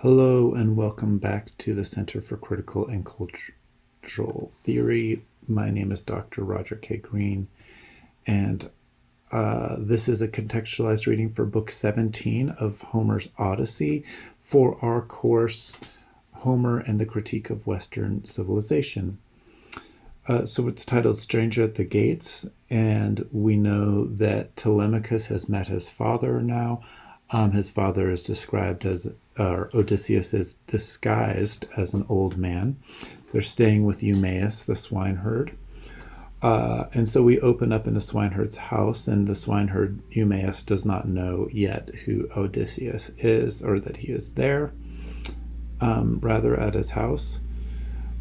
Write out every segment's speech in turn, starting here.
Hello and welcome back to the Center for Critical and Cultural Theory. My name is Dr. Roger K. Green, and this is a contextualized reading for Book 17 of Homer's Odyssey for our course, Homer and the Critique of Western Civilization. So it's titled Stranger at the Gates, and we know that Telemachus has met his father now. His father is described as, or Odysseus is disguised as an old man. They're staying with Eumaeus, the swineherd. And so we open up in the swineherd's house, and the swineherd Eumaeus does not know yet who Odysseus is, or that he is there, rather at his house.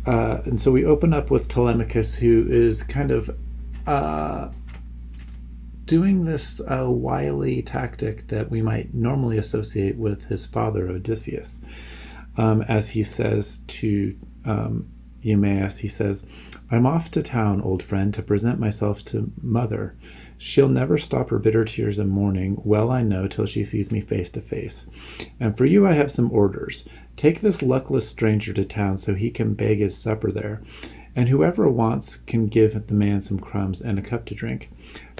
And so we open up with Telemachus, who is kind of doing this wily tactic that we might normally associate with his father Odysseus. As he says to Eumaeus, he says, "I'm off to town, old friend, to present myself to mother. She'll never stop her bitter tears and mourning, well I know, till she sees me face to face. And for you I have some orders. Take this luckless stranger to town so he can beg his supper there, and whoever wants can give the man some crumbs and a cup to drink.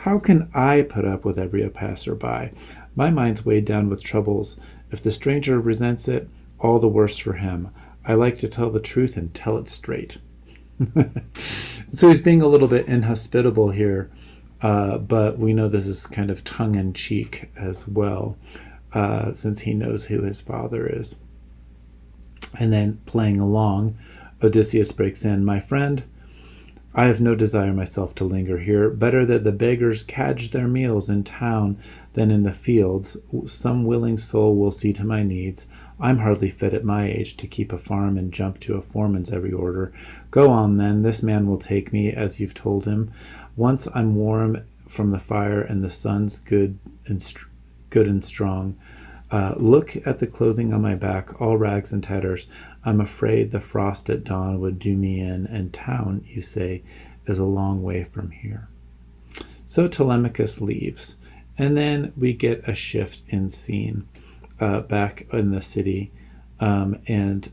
How can I put up with every passer-by? My mind's weighed down with troubles. If the stranger resents it, all the worse for him. I like to tell the truth and tell it straight." So he's being a little bit inhospitable here, but we know this is kind of tongue-in-cheek as well, since he knows who his father is. And then playing along, Odysseus breaks in, "My friend, I have no desire myself to linger here. Better that the beggars cadge their meals in town than in the fields. Some willing soul will see to my needs. I'm hardly fit at my age to keep a farm and jump to a foreman's every order. Go on then, this man will take me as you've told him. Once I'm warm from the fire and the sun's good and strong. Look at the clothing on my back, all rags and tatters. I'm afraid the frost at dawn would do me in, and town, you say, is a long way from here." So Telemachus leaves, and then we get a shift in scene back in the city, and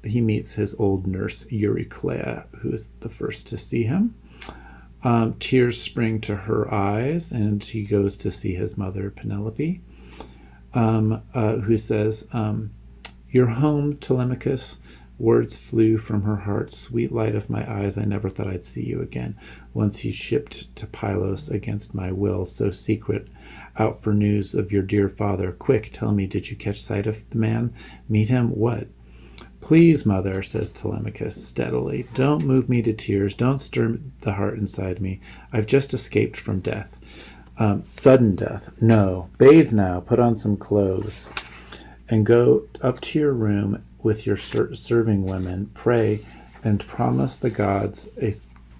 he meets his old nurse Euryclea, who is the first to see him. Tears spring to her eyes, and he goes to see his mother Penelope, who says, "You're home, Telemachus." Words flew from her heart. "Sweet light of my eyes, I never thought I'd see you again. Once you shipped to Pylos against my will, so secret, out for news of your dear father. Quick, tell me, did you catch sight of the man? Meet him? What?" "Please, mother," says Telemachus steadily, "don't move me to tears. Don't stir the heart inside me. I've just escaped from death. Sudden death. No. Bathe now, put on some clothes, and go up to your room with your serving women. Pray and promise the gods a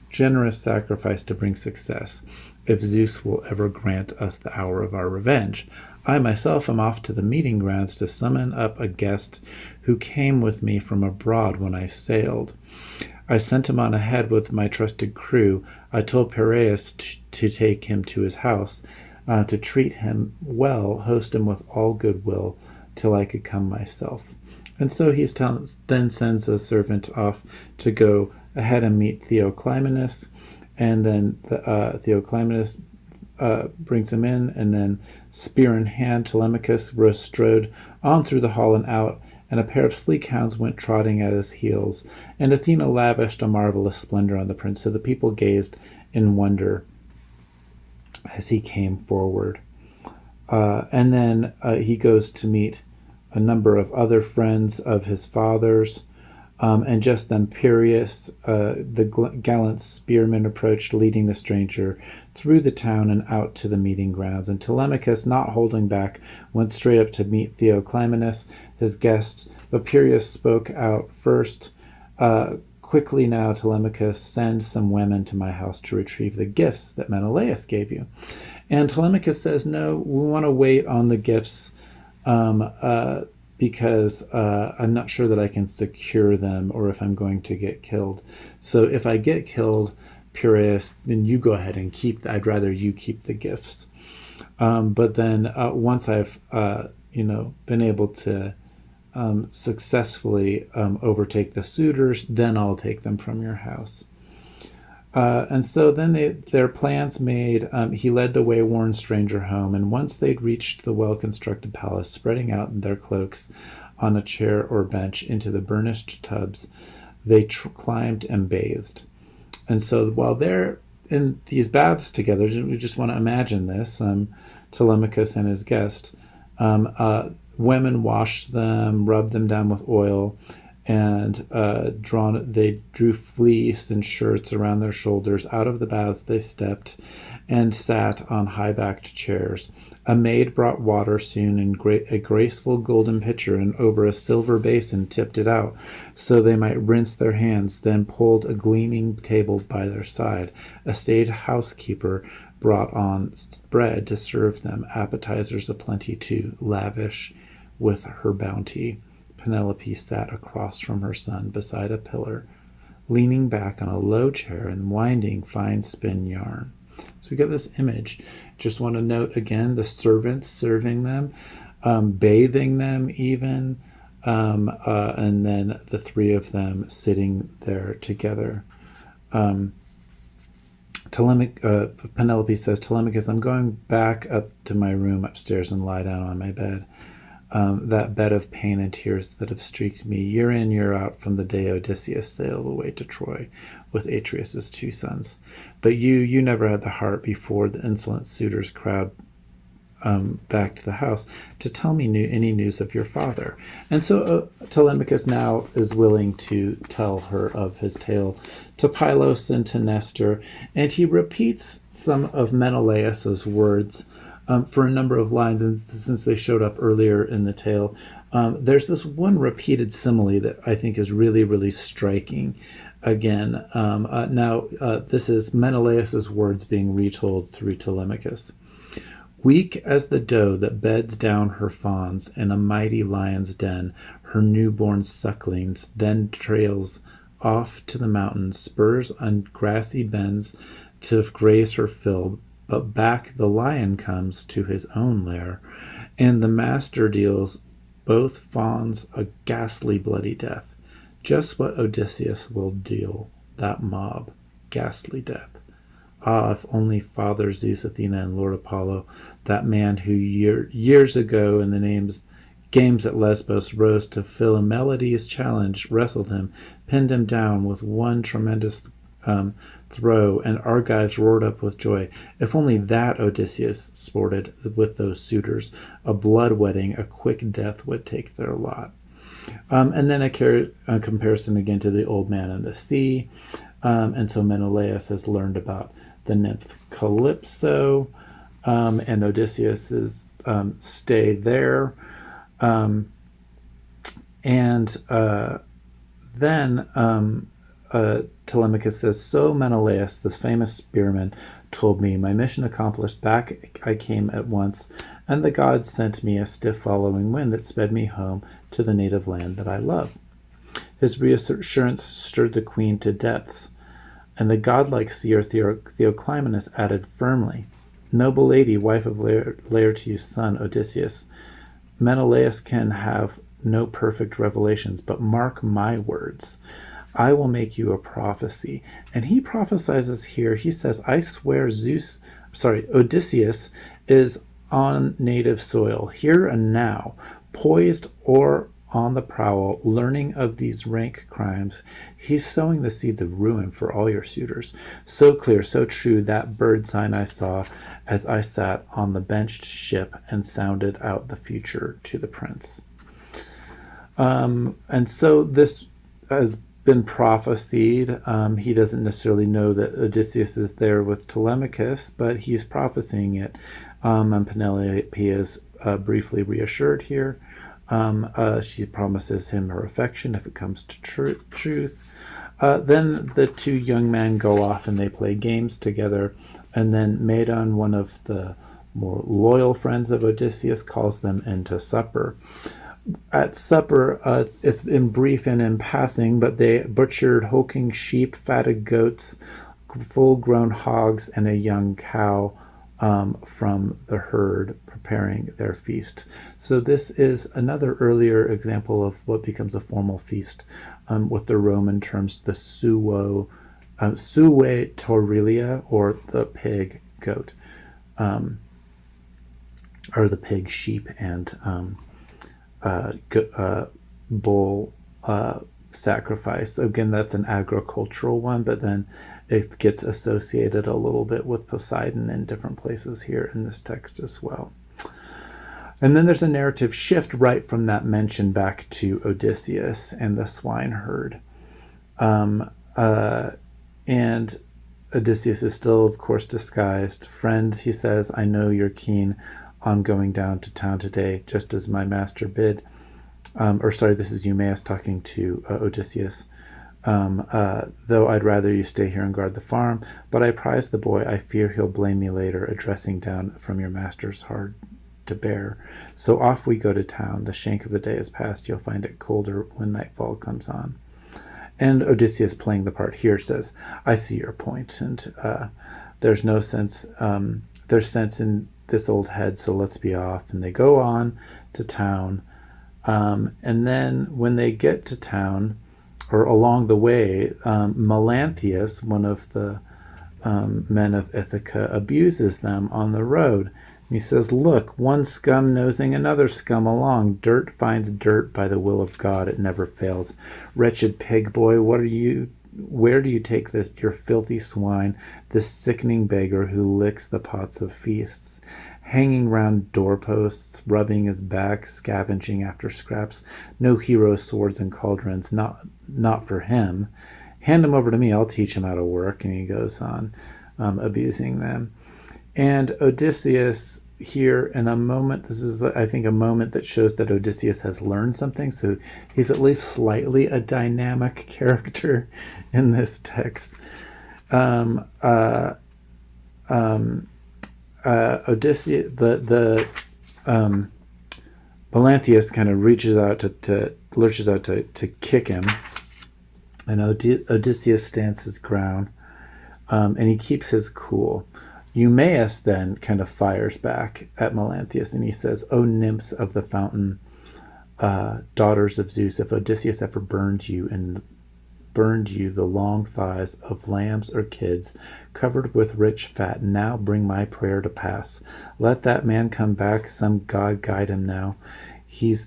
generous sacrifice to bring success, if Zeus will ever grant us the hour of our revenge. I myself am off to the meeting grounds to summon up a guest who came with me from abroad when I sailed. I sent him on ahead with my trusted crew. I told Piraeus to take him to his house, to treat him well, host him with all goodwill, till I could come myself." And so he then sends a servant off to go ahead and meet Theoclymenus, and then Theoclymenus brings him in, and then spear in hand, Telemachus strode on through the hall and out, and a pair of sleek hounds went trotting at his heels, and Athena lavished a marvelous splendor on the prince, so the people gazed in wonder as he came forward. And then he goes to meet a number of other friends of his father's, and just then Piraeus, the gallant spearman, approached, leading the stranger through the town and out to the meeting grounds. And Telemachus, not holding back, went straight up to meet Theoclymenus, his guests. But Piraeus spoke out first. "Quickly now, Telemachus, send some women to my house to retrieve the gifts that Menelaus gave you." And Telemachus says, "No, we want to wait on the gifts, because I'm not sure that I can secure them, or if I'm going to get killed. So if I get killed, Piraeus, then you go ahead and I'd rather you keep the gifts. But then once I've been able to successfully overtake the suitors, then I'll take them from your house. And so then their plans made, he led the wayworn stranger home, and once they'd reached the well-constructed palace, spreading out their cloaks on a chair or bench into the burnished tubs, they climbed and bathed. And so while they're in these baths together, we just want to imagine this, Telemachus and his guest, women washed them, rubbed them down with oil, and they drew fleece and shirts around their shoulders. Out of the baths they stepped and sat on high-backed chairs. A maid brought water soon in a graceful golden pitcher, and over a silver basin tipped it out, so they might rinse their hands, then pulled a gleaming table by their side. A staid housekeeper brought on bread to serve them, appetizers aplenty too, lavish with her bounty. Penelope sat across from her son beside a pillar, leaning back on a low chair and winding fine spin yarn. So we get this image. Just want to note again the servants serving them, bathing them even, and then the three of them sitting there together. Penelope says, Telemachus, I'm going back up to my room upstairs and lie down on my bed. That bed of pain and tears that have streaked me year in, year out from the day Odysseus sailed away to Troy with Atreus' 2 sons. But you never had the heart before the insolent suitors crowd back to the house to tell me any news of your father. And so Telemachus now is willing to tell her of his tale to Pylos and to Nestor, and he repeats some of Menelaus's words for a number of lines, and since they showed up earlier in the tale, there's this one repeated simile that I think is really, really striking. Again, this is Menelaus's words being retold through Telemachus. Weak as the doe that beds down her fawns in a mighty lion's den, her newborn sucklings, then trails off to the mountains, spurs on grassy bends to graze her fill, but back the lion comes to his own lair, and the master deals both fawns a ghastly bloody death. Just what Odysseus will deal that mob, ghastly death. Ah, if only Father Zeus, Athena, and Lord Apollo, that man who years ago in the games at Lesbos rose to Philomeleides' challenge, wrestled him, pinned him down with one tremendous throw, and Argives roared up with joy. If only that Odysseus sported with those suitors, a blood wedding, a quick death would take their lot. And then a comparison again to the old man and the sea. And so Menelaus has learned about the nymph Calypso and Odysseus's stay there. Then Telemachus says, so Menelaus, this famous spearman, told me, my mission accomplished, back I came at once, and the gods sent me a stiff following wind that sped me home to the native land that I love. His reassurance stirred the queen to depths, and the godlike seer Theoclymenus added firmly, noble lady, wife of Laertes' son Odysseus, Menelaus can have no perfect revelations, but mark my words. I will make you a prophecy. And he prophesizes here, he says, I swear Odysseus is on native soil, here and now, poised or on the prowl, learning of these rank crimes. He's sowing the seeds of ruin for all your suitors. So clear, so true, that bird sign I saw as I sat on the benched ship and sounded out the future to the prince. And so this has been prophesied. He doesn't necessarily know that Odysseus is there with Telemachus, but he's prophesying it. And Penelope is briefly reassured here. She promises him her affection if it comes to truth. Then the two young men go off and they play games together. And then Medon, one of the more loyal friends of Odysseus, calls them into supper. At supper, it's in brief and in passing, but they butchered hulking sheep, fatted goats, full-grown hogs, and a young cow, from the herd preparing their feast. So this is another earlier example of what becomes a formal feast with the Roman terms, the suo, sue torilia, or the pig goat, or the pig sheep and bull sacrifice. Again, that's an agricultural one, but then it gets associated a little bit with Poseidon in different places here in this text as well. And then there's a narrative shift right from that mention back to Odysseus and the swineherd. And Odysseus is still, of course, disguised. Friend, he says, I know you're keen on going down to town today, just as my master bid. This is Eumaeus talking to Odysseus. Though I'd rather you stay here and guard the farm, but I prize the boy. I fear he'll blame me later, a dressing down from your master's hard to bear. So off we go to town. The shank of the day is past. You'll find it colder when nightfall comes on. And Odysseus, playing the part here, says, I see your point, and there's no sense, there's sense in this old head, so let's be off. And they go on to town. And then when they get to town, or along the way, Melanthius, one of the men of Ithaca, abuses them on the road. He says, look, one scum nosing another scum along. Dirt finds dirt by the will of God. It never fails. Wretched pig boy, where do you take this, your filthy swine, this sickening beggar who licks the pots of feasts, hanging round doorposts, rubbing his back, scavenging after scraps? No hero swords and cauldrons, not for him. Hand him over to me, I'll teach him how to work. And he goes on abusing them. And Odysseus here, in a moment, this is, I think, a moment that shows that Odysseus has learned something. So he's at least slightly a dynamic character in this text. Odysseus, Melanthius kind of lurches out to kick him, and Odysseus stands his ground, and he keeps his cool. Eumaeus then kind of fires back at Melanthius, and he says, O nymphs of the fountain, daughters of Zeus, if Odysseus ever burned you the long thighs of lambs or kids covered with rich fat, now bring my prayer to pass. Let that man come back, some god guide him now. He'd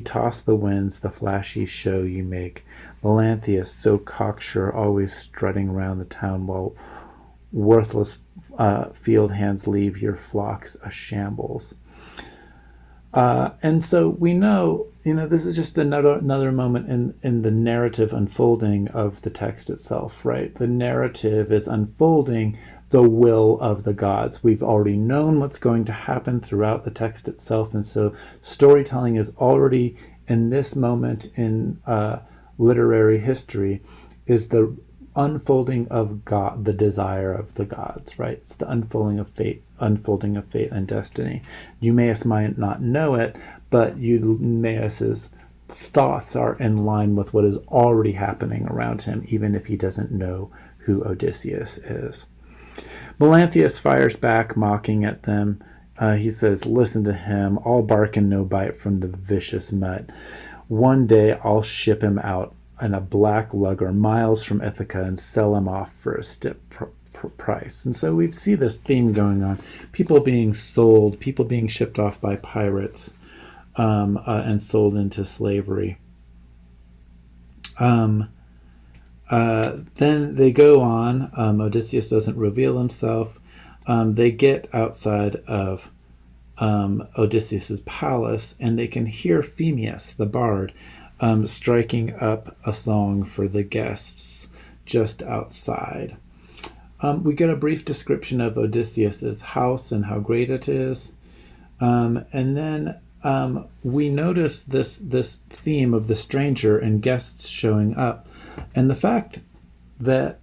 toss the winds, the flashy show you make. Melanthius, so cocksure, always strutting round the town while worthless field hands leave your flocks a shambles. And so we know, this is just another moment in the narrative unfolding of the text itself, right? The narrative is unfolding the will of the gods. We've already known what's going to happen throughout the text itself, and so storytelling is already, in this moment in literary history, is the unfolding of God, the desire of the gods, right? It's the unfolding of fate and destiny. Eumaeus might not know it, but Eumaeus's thoughts are in line with what is already happening around him, even if he doesn't know who Odysseus is. Melanthius fires back, mocking at them. He says, listen to him, all bark and no bite from the vicious mutt. One day I'll ship him out in a black lugger miles from Ithaca and sell him off for a stiff price. And so we see this theme going on. People being sold, people being shipped off by pirates and sold into slavery. Then they go on. Odysseus doesn't reveal himself. They get outside of Odysseus's palace, and they can hear Phemius, the bard, striking up a song for the guests just outside. We get a brief description of Odysseus's house and how great it is. And then we notice this theme of the stranger and guests showing up, and the fact that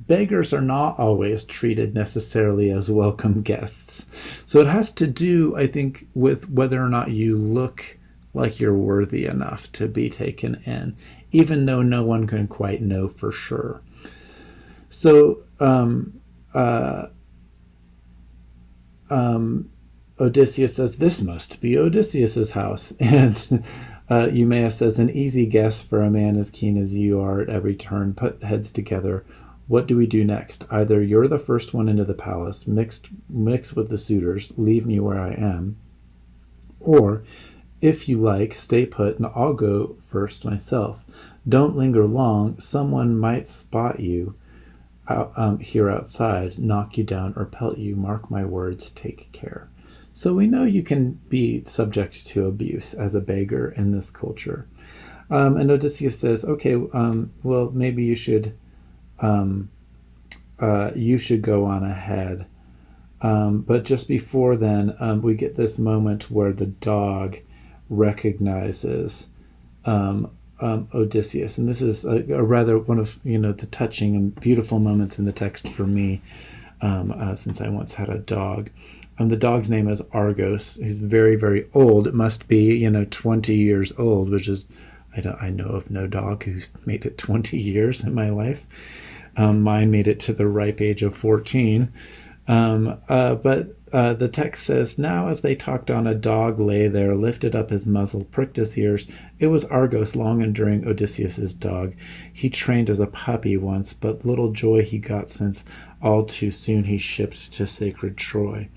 beggars are not always treated necessarily as welcome guests. So it has to do, I think, with whether or not you look like you're worthy enough to be taken in, even though no one can quite know for sure. So Odysseus says, "This must be Odysseus's house." And Eumaeus says, "An easy guess for a man as keen as you are at every turn. Put heads together. What do we do next? Either you're the first one into the palace, mix with the suitors, leave me where I am, or if you like, stay put and I'll go first myself. Don't linger long. Someone might spot you here outside, knock you down or pelt you. Mark my words, take care." So we know you can be subject to abuse as a beggar in this culture. And Odysseus says, "Okay, well, maybe you should go on ahead." But just before then, we get this moment where the dog recognizes Odysseus, and this is a rather one of the touching and beautiful moments in the text for me, since I once had a dog. The dog's name is Argos. He's very, very old. It must be 20 years old, which is I know of no dog who's made it 20 years in my life. Mine made it to the ripe age of 14. But the text says, "Now as they talked on, a dog lay there, lifted up his muzzle, pricked his ears. It was Argos, long enduring Odysseus's dog. He trained as a puppy once, but little joy he got since all too soon he shipped to sacred Troy.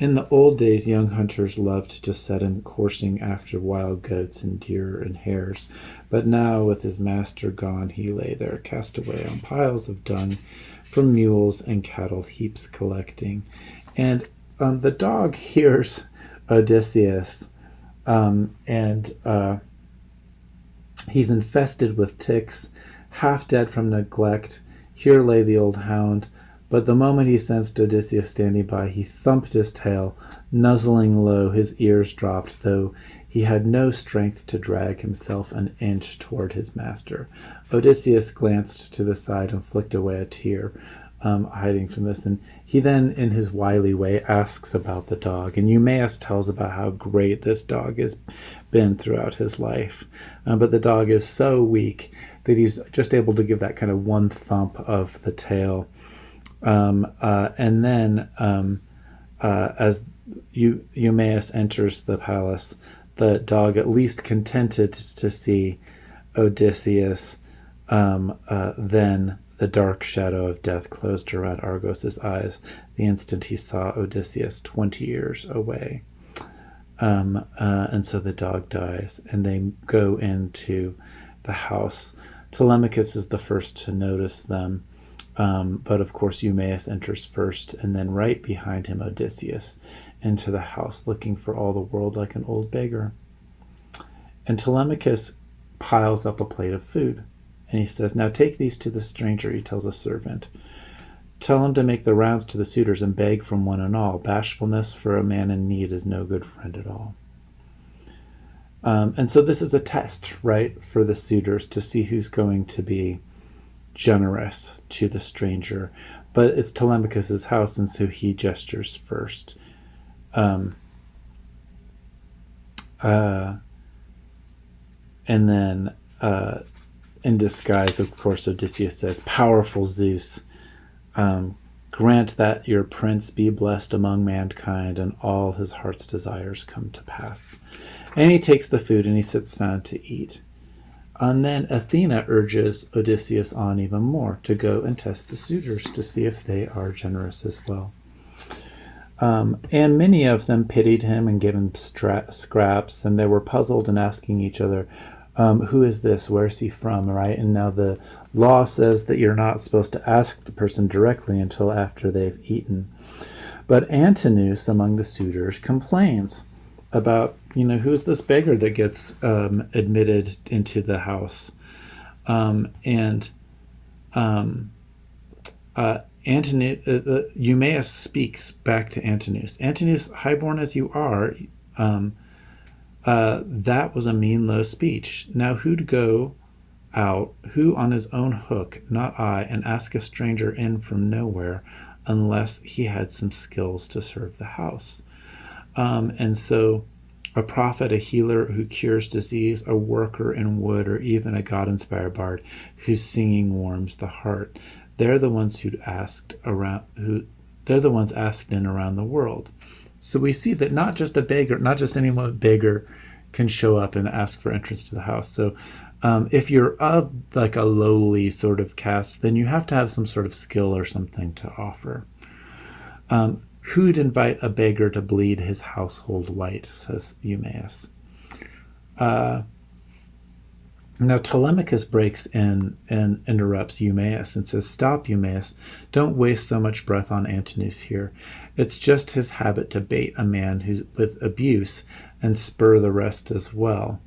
In the old days, young hunters loved to set him coursing after wild goats and deer and hares. But now, with his master gone, he lay there, cast away on piles of dung, from mules and cattle heaps collecting." And the dog hears Odysseus, and he's infested with ticks, half dead from neglect. Here lay the old hound. But the moment he sensed Odysseus standing by, he thumped his tail, nuzzling low, his ears dropped, though he had no strength to drag himself an inch toward his master. Odysseus glanced to the side and flicked away a tear, hiding from this. And he then, in his wily way, asks about the dog. And Eumaeus tells about how great this dog has been throughout his life. But the dog is so weak that he's just able to give that kind of one thump of the tail. And then, as Eumaeus enters the palace, the dog, at least contented to see Odysseus, then the dark shadow of death closed around Argos's eyes the instant he saw Odysseus 20 years away. And so the dog dies, and they go into the house. Telemachus is the first to notice them. But of course Eumaeus enters first, and then right behind him Odysseus into the house, looking for all the world like an old beggar. And Telemachus piles up a plate of food, and he says, "Now take these to the stranger," he tells a servant. "Tell him to make the rounds to the suitors and beg from one and all. Bashfulness for a man in need is no good friend at all." And so this is a test, right, for the suitors to see who's going to be generous to the stranger. But it's Telemachus's house, and so he gestures first. And then in disguise, of course, Odysseus says, "Powerful Zeus, grant that your prince be blessed among mankind and all his heart's desires come to pass." And he takes the food and he sits down to eat. And then Athena urges Odysseus on even more to go and test the suitors to see if they are generous as well. And many of them pitied him and gave him scraps, and they were puzzled and asking each other, who is this? Where's he from? Right? And now the law says that you're not supposed to ask the person directly until after they've eaten. But Antinous among the suitors complains about, who's this beggar that gets admitted into the house. Eumaeus speaks back to Antinous. "Antinous, highborn as you are, that was a mean, low speech. Now who'd go out, who on his own hook, not I, and ask a stranger in from nowhere, unless he had some skills to serve the house?" And so a prophet, a healer who cures disease, a worker in wood, or even a God-inspired bard whose singing warms the heart. They're the ones who'd asked around, They're the ones asked in around the world. So we see that not just a beggar, not just anyone beggar can show up and ask for entrance to the house. So if you're of like a lowly sort of caste, then you have to have some sort of skill or something to offer. Who'd invite a beggar to bleed his household white, says Eumaeus. Now Telemachus breaks in and interrupts Eumaeus and says, "Stop, Eumaeus. Don't waste so much breath on Antinous here. It's just his habit to bait a man who's with abuse and spur the rest as well."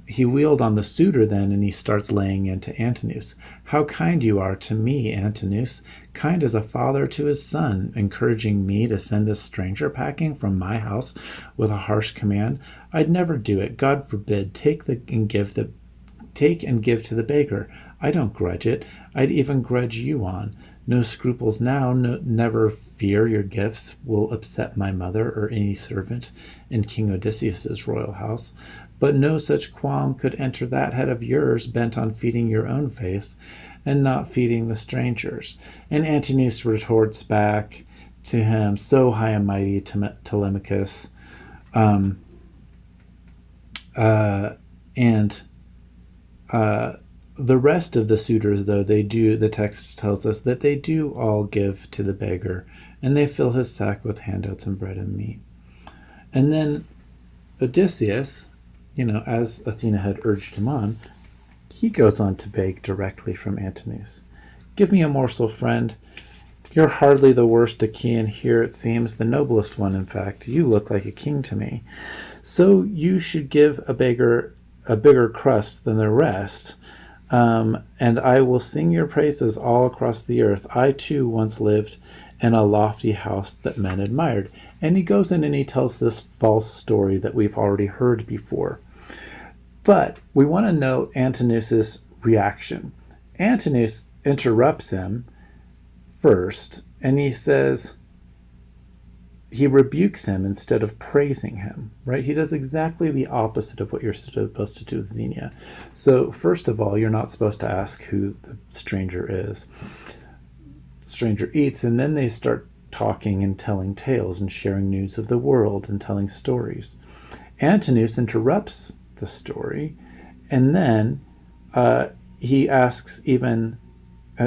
He wheeled on the suitor then, and he starts laying into Antinous. "How kind you are to me, Antinous, kind as a father to his son, encouraging me to send this stranger packing from my house with a harsh command. I'd never do it. God forbid. Take and give to the beggar. I don't grudge it. I'd even grudge you on. No scruples now. Never fear your gifts will upset my mother or any servant in King Odysseus's royal house. But no such qualm could enter that head of yours, bent on feeding your own face and not feeding the stranger's." And Antinous retorts back to him, "So high and mighty, Telemachus." And the rest of the suitors, though, the text tells us that they do all give to the beggar, and they fill his sack with handouts and bread and meat. And then Odysseus, as Athena had urged him on, he goes on to beg directly from Antinous. "Give me a morsel, friend. You're hardly the worst Achaean here, it seems, the noblest one, in fact. You look like a king to me. So you should give a bigger crust than the rest, and I will sing your praises all across the earth. I, too, once lived in a lofty house that men admired." And he goes in and he tells this false story that we've already heard before. But we want to note Antinous' reaction. Antinous interrupts him first, and he says, he rebukes him instead of praising him, right? He does exactly the opposite of what you're supposed to do with Xenia. So first of all, you're not supposed to ask who the stranger is. The stranger eats, and then they start talking and telling tales and sharing news of the world and telling stories. Antinous interrupts the story, and then he asks he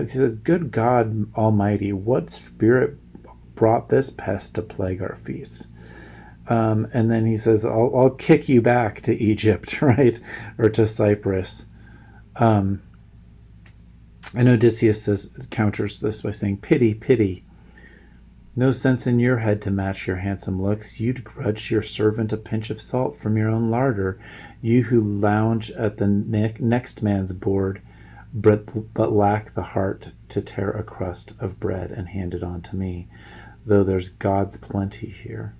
says, "Good God Almighty, what spirit brought this pest to plague our feasts?" And then he says, I'll kick you back to Egypt, right? Or to Cyprus. And Odysseus counters this by saying, "Pity, pity. No sense in your head to match your handsome looks. You'd grudge your servant a pinch of salt from your own larder, you who lounge at the next man's board, but lack the heart to tear a crust of bread and hand it on to me, though there's God's plenty here."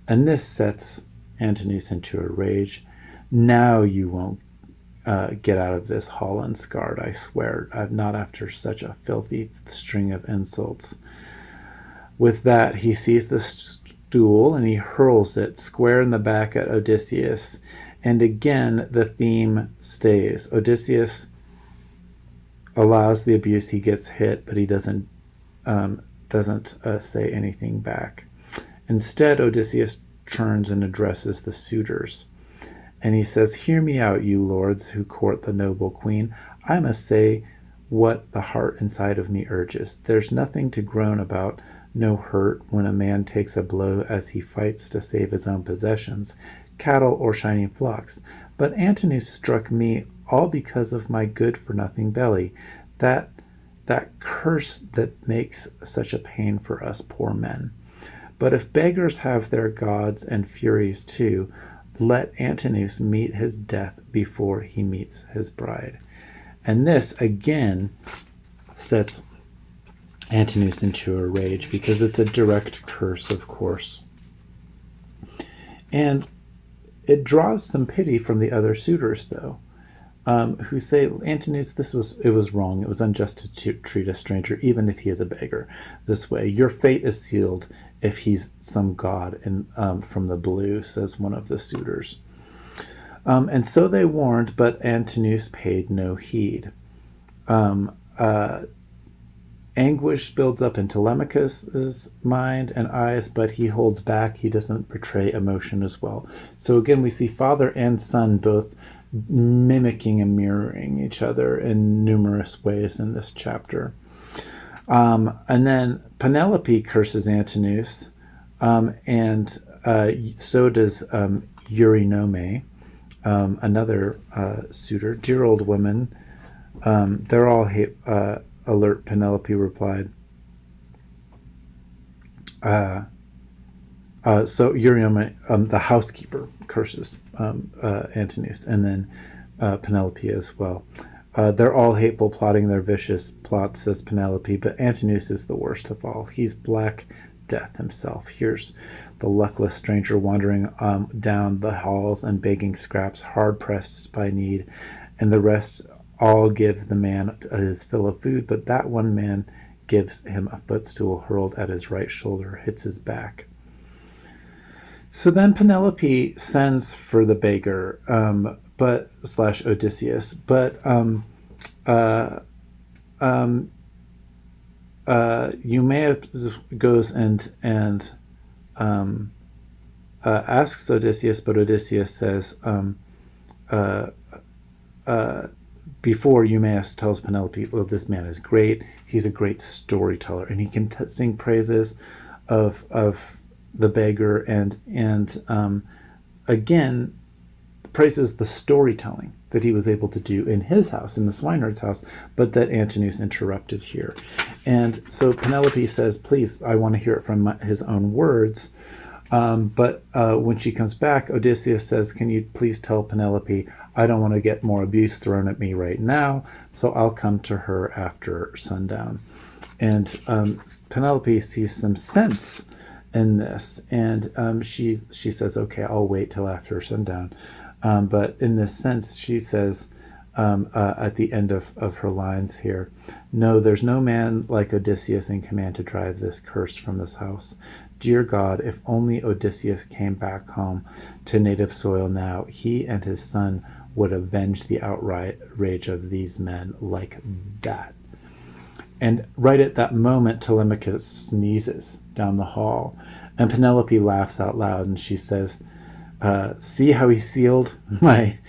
And this sets Antinous into a rage. "Now you won't get out of this hall unscarred, I swear, not after such a filthy string of insults." With that, he seized the stool and he hurls it square in the back at Odysseus. And again, the theme stays. Odysseus allows the abuse. He gets hit, but he doesn't say anything back. Instead, Odysseus turns and addresses the suitors. And he says, "Hear me out, you lords who court the noble queen. I must say what the heart inside of me urges. There's nothing to groan about, no hurt when a man takes a blow as he fights to save his own possessions, cattle or shining flocks. But Antinous struck me all because of my good-for-nothing belly, that curse that makes such a pain for us poor men. But if beggars have their gods and furies too, let Antinous meet his death before he meets his bride." And this, again, sets Antinous into a rage because it's a direct curse, of course. And it draws some pity from the other suitors, though, who say, "Antinous, it was wrong. It was unjust to treat a stranger, even if he is a beggar, this way. Your fate is sealed if he's some god from the blue," says one of the suitors. And so they warned, but Antinous paid no heed. Anguish builds up in Telemachus's mind and eyes, but he holds back. He doesn't portray emotion as well. So again, we see father and son both mimicking and mirroring each other in numerous ways in this chapter. And then Penelope curses Antinous, and so does Eurynome, another suitor. Dear old woman, they're all alert, Penelope replied. So Eurynome, the housekeeper, curses Antinous, and then Penelope as well. They're all hateful, plotting their vicious plots, says Penelope, but Antinous is the worst of all. He's Black Death himself. Here's the luckless stranger wandering down the halls and begging scraps, hard-pressed by need, and the rest all give the man his fill of food, but that one man gives him a footstool hurled at his right shoulder, hits his back. So then Penelope sends for the beggar, / Odysseus, but Eumaeus goes and asks Odysseus, but Odysseus says, before Eumaeus tells Penelope, well, this man is great. He's a great storyteller, and he can sing praises of the beggar, and again praises the storytelling that he was able to do in his house, in the swineherd's house, but that Antinous interrupted here. And so Penelope says, please, I want to hear it from his own words. But when she comes back, Odysseus says, can you please tell Penelope, I don't want to get more abuse thrown at me right now, so I'll come to her after sundown. And Penelope sees some sense in this, and she says, okay, I'll wait till after sundown. But in this sense, she says at the end of her lines here, no, there's no man like Odysseus in command to drive this curse from this house. Dear God, if only Odysseus came back home to native soil now, he and his son would avenge the outrage of these men like that. And right at that moment, Telemachus sneezes down the hall, and Penelope laughs out loud, and she says, see how he sealed my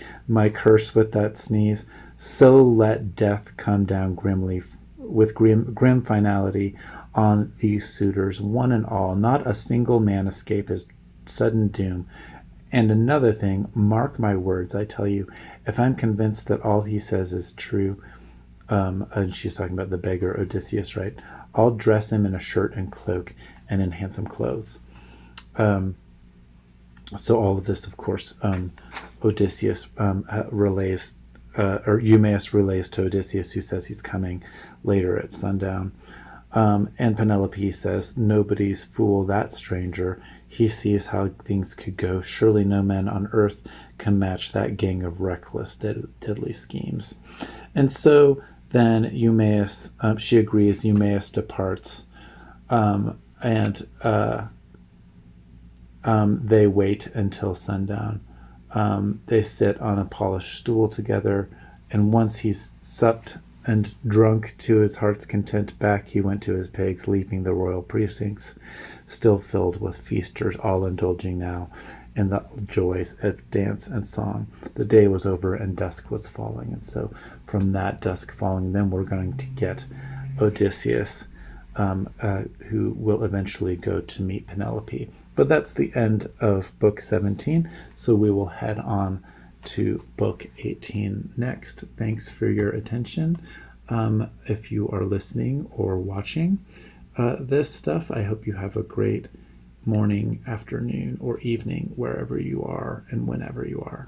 curse with that sneeze? So let death come down grimly, with grim finality, on these suitors, one and all. Not a single man escape his sudden doom. And another thing, mark my words, I tell you, if I'm convinced that all he says is true, and she's talking about the beggar Odysseus, right? I'll dress him in a shirt and cloak and in handsome clothes. So all of this, of course, Odysseus relays, or Eumaeus relays to Odysseus, who says he's coming later at sundown. And Penelope says, nobody's fool that stranger. He sees how things could go. Surely no man on earth can match that gang of reckless, deadly schemes. And so then Eumaeus, she agrees, Eumaeus departs, and they wait until sundown. They sit on a polished stool together, and once he's supped and drunk to his heart's content, back he went to his pigs, leaving the royal precincts still filled with feasters, all indulging now in the joys of dance and song. The day was over and dusk was falling, and so from that dusk falling, then we're going to get Odysseus, who will eventually go to meet Penelope. But that's the end of book 17, so we will head on to book 18 next. Thanks for your attention. If you are listening or watching this stuff, I hope you have a great morning, afternoon, or evening, wherever you are and whenever you are.